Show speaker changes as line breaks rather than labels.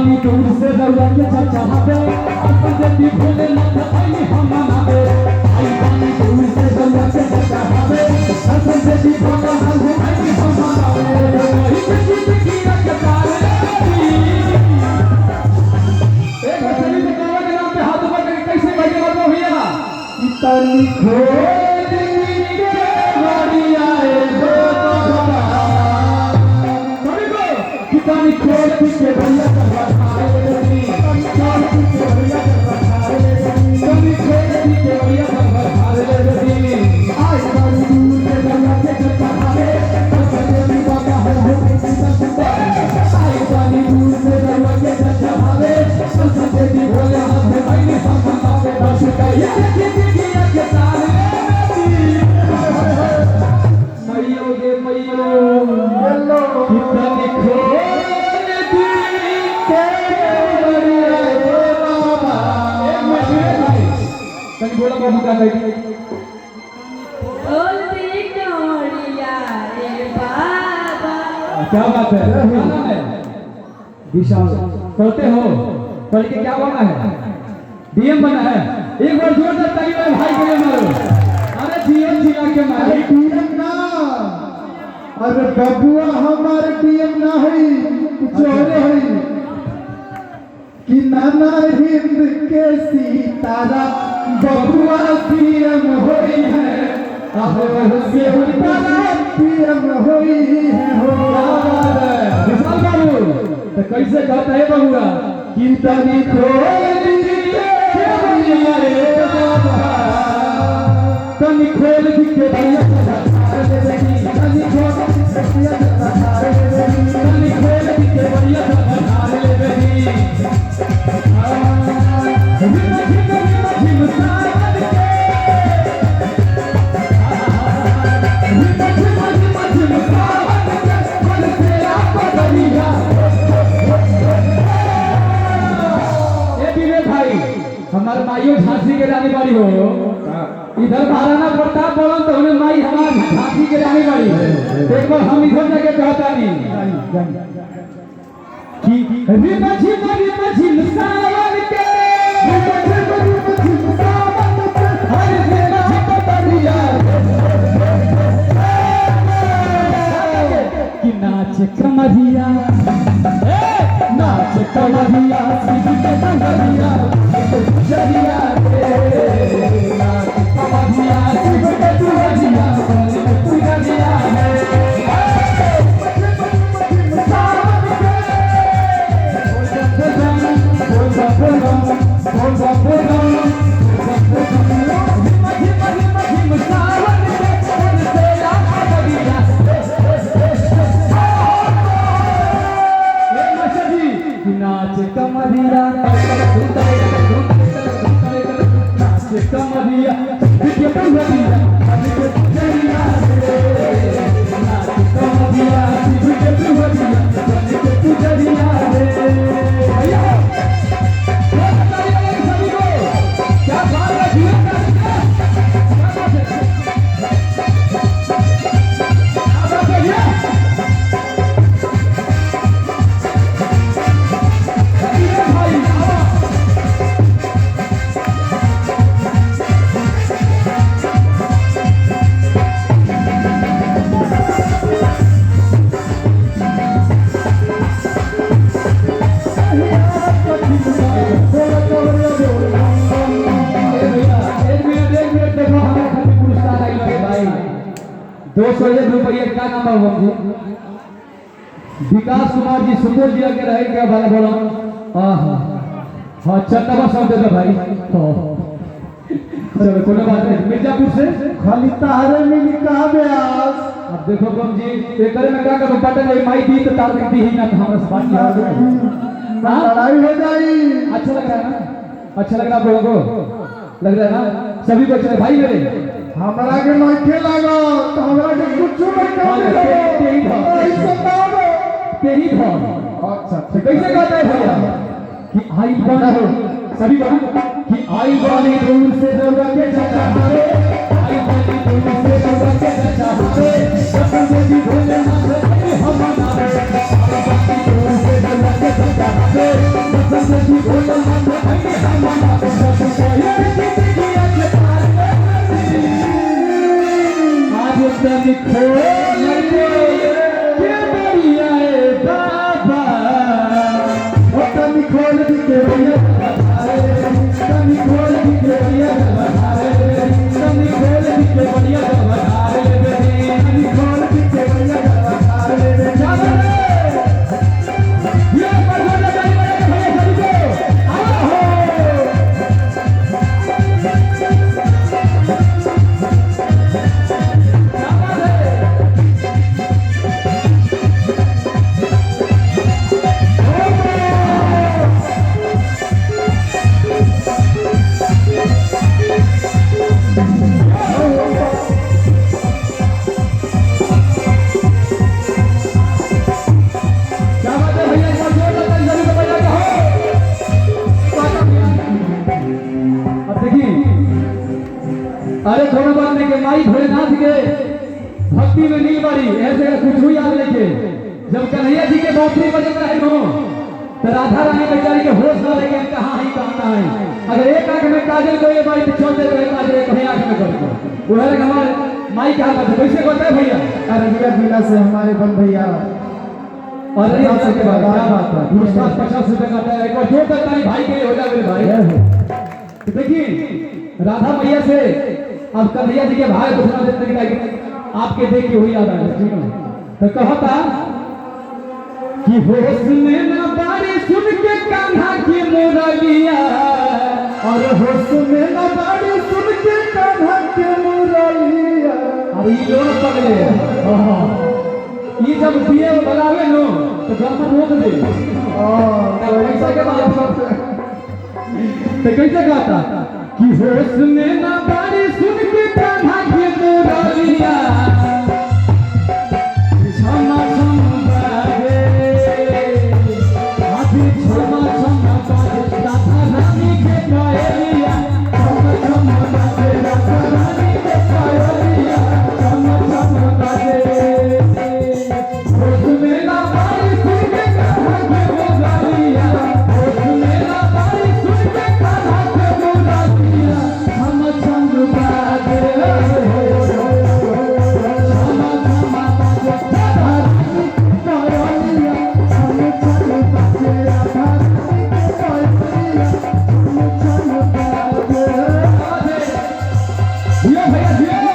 बानी दूर से रउआ के चचावे अपन जति भोले नाथ आई हम मनावे आई बानी दूर से रउआ के चचावे अपन जति भोले नाथ आई हम मनावे वही जति देखिया के तारे एक हथेली में कावा के नाम पे हाथ ऊपर करके कैसे बजे बोलो भैया इतनी खोज के बढ़िया है कितनी खोल के भैया का बखारे लगी कितनी खोल के भैया का बखारे लगी कितनी खोल के भैया का बखारे लगी आज बारी दूर से भैया के चचावे सजनी बाबा हो कितना आज बारी दूर से भैया के चचावे सजनी भोले हाथ में हम मनावे बस कहिए जिंदगी के तारे मैयो गे मैयो हेलो कितनी खोल बोला बाबू का नहीं
बोल दे कौड़िया रे बाबा
क्या बात है विशाल करते हो पढ़ के क्या बना है डीएम बना है एक बार जोरदार ताली में भाई के लिए मारो अरे डीएम जिला के मारे
डीएम ना अरे बबुआ हमारे डीएम ना है कुछ और है कि नाना हिंद के सीतारा बबुआ सीएम होई है अहो सीतारा पीएम होई है हो
विशाल बाबू तो कैसे कहता है बबुआ
कितनी खोल
तनी खोल के भैया तनी खोल के भैया बधार ले बही हमारे माइयों झांसी के रानी बाड़ी हो इधर महाराणा प्रताप बोलो तो हमें माई हमारे झांसी के रानी बाड़ी एक बार हम इधर जाके कहता नहीं कि रिमझिम सावन के हर रिमझिम बदरिया कि नाच कमरिया नाच कमरिया सिद्ध के कमरिया जरिया के नाच कमरिया सिद्ध के दुरिया तू जरिया है नाच कमरिया नाच कमरिया विद्या कमरिया जरिया नाच कमरिया विद्या कमरिया तू जरिया भैया सभी को क्या बात है जीवन का ₹201 क्या नाम है जी विकास कुमार जी सुपौल जिला के रहे क्या भाई बोलो हाँ चंदवा सब दे दो भाई चलो कोई बात नहीं मिर्जापुर से
खाली तारे मिल का ब्यास
अब देखो कम जी एकरे में क्या करो पटन ये माई दी तो तार दी ही ना हमारा से बात किया
लड़ाई हो जाई
अच्छा लग रहा है ना अच्छा लग रहा है आप लोगों को लग रहा है ना सभी को चले भाई मेरे
हमरा के नइखे लागो तो हमरा के कुछ नहीं कर
तेरी धन
अच्छा
कैसे कहता है भैया कि आई बना हो सभी बना कि आई बनी दूर से रउआ के चाचा हरे आई बनी दूर से रउआ के चाचा हरे अपन बेटी भोले नाथ हम मनावे आई बनी दूर से रउआ के चाचा हरे माई भोलेनाथ के भक्ति में नील बारी ऐसे कुछ हुई याद लेके जब कन्हैया जी के बांसुरी बजत रहे हो तो राधा रानी बेचारी के होश न रहे कि कहाँ ही कहाँ है। अगर एक आंख में काजल को ये बारी तो छोड़ देते हैं काजल एक ही आंख में करके वो है हमारे माई कहा था कैसे कहते हैं भैया
अररिया जिला से हमारे बन भैया
और ये के बाद क्या बात है पुरस्कार 50 रुपए का है। एक बार जो करता है भाई के लिए हो जाए मेरे भाई। तो देखिए राधा मैया से अब कन्हैया जी के भाई दूसरा देते आपके देख के हुई याद आ गई। ठीक है तो कहता कि होश में ना बारी सुन के कान्हा की मुरलिया
और होश में न बाड़ी सुन के कान्हा के मुरलिया।
अरे ये लोग पगले ये जब दिए बनावे लो तो गम रोक दे पैसा के बाद तो कैसे गाता कि होश में ना बारी सुन के कान्हा की मुरलिया